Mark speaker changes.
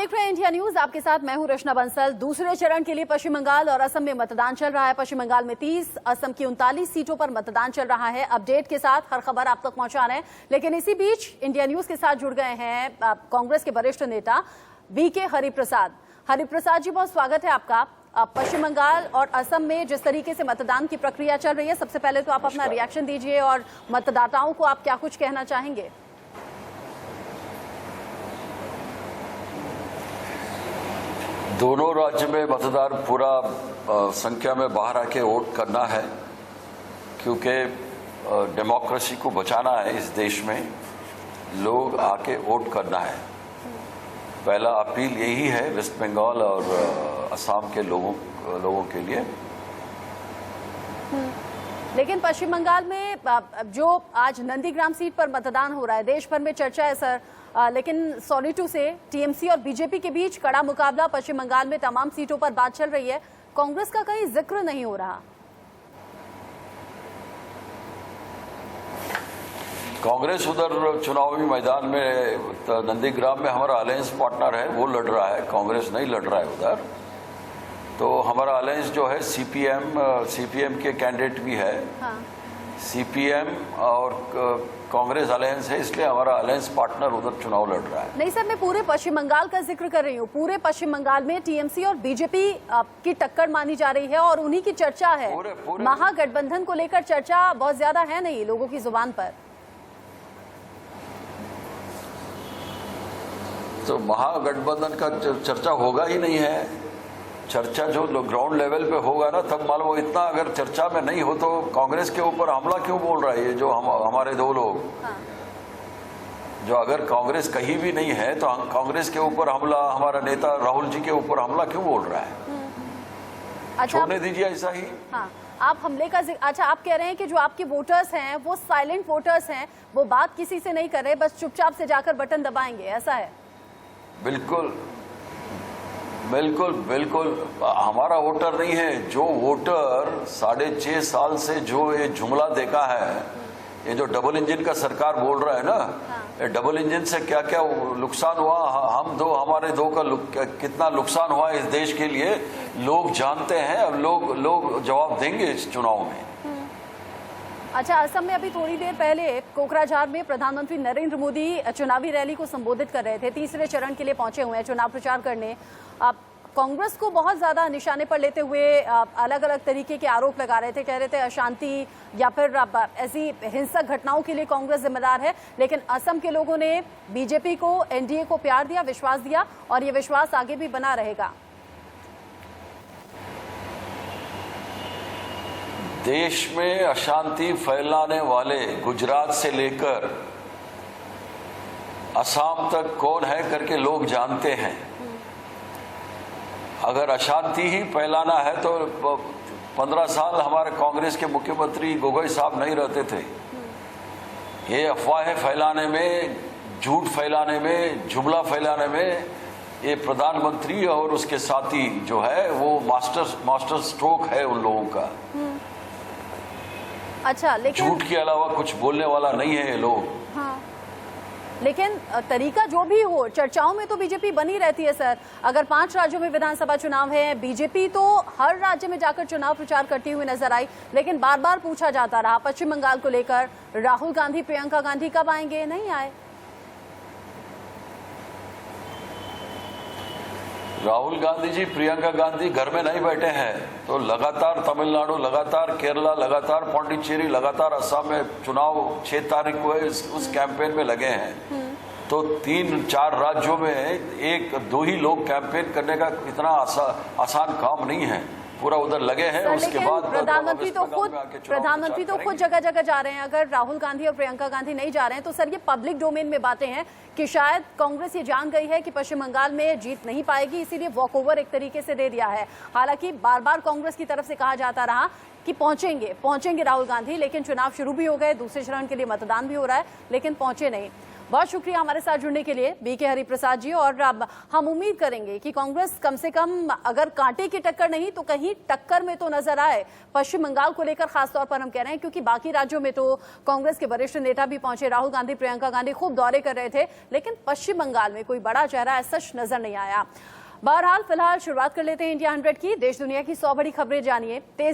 Speaker 1: देख रहे हैं इंडिया न्यूज, आपके साथ मैं हूं रचना बंसल। दूसरे चरण के लिए पश्चिम बंगाल और असम में मतदान चल रहा है। पश्चिम बंगाल में 30, असम की 39 सीटों पर मतदान चल रहा है। अपडेट के साथ हर खबर आप तक पहुंचा रहे हैं। लेकिन इसी बीच इंडिया न्यूज के साथ जुड़ गए हैं कांग्रेस के वरिष्ठ नेता बीके हरिप्रसाद। हरिप्रसाद जी, बहुत स्वागत है आपका। पश्चिम बंगाल और असम में जिस तरीके से मतदान की प्रक्रिया चल रही है, सबसे पहले तो आप अपना रिएक्शन दीजिए और मतदाताओं को आप क्या कुछ कहना चाहेंगे?
Speaker 2: दोनों राज्य में मतदार पूरा संख्या में बाहर आके वोट करना है, क्योंकि डेमोक्रेसी को बचाना है। इस देश में लोग आके वोट करना है। पहला अपील यही है वेस्ट बंगाल और असम के लोगों के लिए।
Speaker 1: लेकिन पश्चिम बंगाल में जो आज नंदीग्राम सीट पर मतदान हो रहा है, देश भर में चर्चा है सर, लेकिन सॉलिटू से टीएमसी और बीजेपी के बीच कड़ा मुकाबला। पश्चिम बंगाल में तमाम सीटों पर बात चल रही है, कांग्रेस का कहीं जिक्र नहीं हो रहा।
Speaker 2: कांग्रेस उधर चुनावी मैदान में नंदीग्राम में हमारा अलायंस पार्टनर है, वो लड़ रहा है, कांग्रेस नहीं लड़ रहा है उधर। तो हमारा अलायंस जो है सीपीएम के कैंडिडेट भी है। हाँ। सीपीएम और कांग्रेस अलायंस है, इसलिए हमारा अलायंस पार्टनर उधर चुनाव लड़ रहा है।
Speaker 1: नहीं सर, मैं पूरे पश्चिम बंगाल का जिक्र कर रही हूँ। पूरे पश्चिम बंगाल में टीएमसी और बीजेपी की टक्कर मानी जा रही है और उन्हीं की चर्चा है। महागठबंधन को लेकर चर्चा बहुत ज्यादा है नहीं लोगों की जुबान पर।
Speaker 2: तो महागठबंधन का चर्चा होगा ही नहीं है। चर्चा जो ग्राउंड लेवल पे होगा ना, तब मालूम हो। इतना अगर चर्चा में नहीं हो तो कांग्रेस के ऊपर हमला क्यों बोल रहा है ये जो हमारे दो लोग। हाँ। जो अगर कांग्रेस कहीं भी नहीं है तो कांग्रेस के ऊपर हमला, हमारा नेता राहुल जी के ऊपर हमला क्यों बोल रहा है? अच्छा, छोड़ने दीजिए ऐसा ही।
Speaker 1: हाँ, आप हमले का अच्छा, आप कह रहे हैं कि जो आपके वोटर्स हैं वो साइलेंट वोटर्स हैं, वो बात किसी से नहीं कर रहे, बस चुपचाप से जाकर बटन दबाएंगे, ऐसा है? बिल्कुल
Speaker 2: बिल्कुल बिल्कुल। हमारा वोटर नहीं है। जो वोटर 6.5 साल से जो ये जुमला देखा है, ये जो डबल इंजन का सरकार बोल रहा है ना, ये डबल इंजन से क्या क्या नुकसान हुआ, हमारे दो का कितना नुकसान हुआ इस देश के लिए, लोग जानते हैं। और लोग जवाब देंगे इस चुनाव में।
Speaker 1: अच्छा, असम में अभी थोड़ी देर पहले कोकराझार में प्रधानमंत्री नरेंद्र मोदी चुनावी रैली को संबोधित कर रहे थे। तीसरे चरण के लिए पहुंचे हुए हैं चुनाव प्रचार करने। कांग्रेस को बहुत ज्यादा निशाने पर लेते हुए अलग अलग तरीके के आरोप लगा रहे थे, कह रहे थे अशांति या फिर ऐसी हिंसक घटनाओं के लिए कांग्रेस जिम्मेदार है। लेकिन असम के लोगों ने बीजेपी को, एनडीए को प्यार दिया, विश्वास दिया और ये विश्वास आगे भी बना रहेगा।
Speaker 2: देश में अशांति फैलाने वाले गुजरात से लेकर असम तक कौन है करके लोग जानते हैं। अगर अशांति ही फैलाना है तो 15 साल हमारे कांग्रेस के मुख्यमंत्री गोगोई साहब नहीं रहते थे। ये अफवाहें फैलाने में, झूठ फैलाने में, जुमला फैलाने में ये प्रधानमंत्री और उसके साथी जो है वो मास्टर स्ट्रोक है उन लोगों का।
Speaker 1: अच्छा, लेकिन
Speaker 2: झूठ के अलावा कुछ बोलने वाला नहीं है ये लोग।
Speaker 1: हाँ, लेकिन तरीका जो भी हो, चर्चाओं में तो बीजेपी बनी रहती है सर। अगर 5 राज्यों में विधानसभा चुनाव है, बीजेपी तो हर राज्य में जाकर चुनाव प्रचार करती हुई नजर आई। लेकिन बार बार पूछा जाता रहा पश्चिम बंगाल को लेकर, राहुल गांधी, प्रियंका गांधी कब आएंगे? नहीं आए।
Speaker 2: राहुल गांधी जी, प्रियंका गांधी घर में नहीं बैठे हैं, तो लगातार तमिलनाडु, लगातार केरला, लगातार पौंडीचेरी, लगातार असम में चुनाव 6 तारीख को है, उस कैंपेन में लगे हैं। तो 3-4 राज्यों में 1-2 ही लोग कैंपेन करने का इतना आसान काम नहीं है। पूरा उधर लगे हैं। उसके बाद
Speaker 1: प्रधानमंत्री तो खुद जगह जगह जा रहे हैं। अगर राहुल गांधी और प्रियंका गांधी नहीं जा रहे हैं तो सर ये पब्लिक डोमेन में बातें हैं कि शायद कांग्रेस ये जान गई है कि पश्चिम बंगाल में जीत नहीं पाएगी, इसीलिए वॉकओवर एक तरीके से दे दिया है। हालांकि बार बार कांग्रेस की तरफ से कहा जाता रहा कि पहुंचेंगे राहुल गांधी, लेकिन चुनाव शुरू भी हो गए, दूसरे चरण के लिए मतदान भी हो रहा है, लेकिन पहुंचे नहीं। बहुत शुक्रिया हमारे साथ जुड़ने के लिए बीके हरिप्रसाद जी। और अब हम उम्मीद करेंगे कि कांग्रेस कम से कम अगर कांटे की टक्कर नहीं तो कहीं टक्कर में तो नजर आए पश्चिम बंगाल को लेकर। खासतौर पर हम कह रहे हैं क्योंकि बाकी राज्यों में तो कांग्रेस के वरिष्ठ नेता भी पहुंचे, राहुल गांधी, प्रियंका गांधी खूब दौरे कर रहे थे, लेकिन पश्चिम बंगाल में कोई बड़ा चेहरा ऐसा नजर नहीं आया। बहरहाल फिलहाल शुरुआत कर लेते हैं इंडिया 100 की। देश दुनिया की 100 बड़ी खबरें जानिए तेज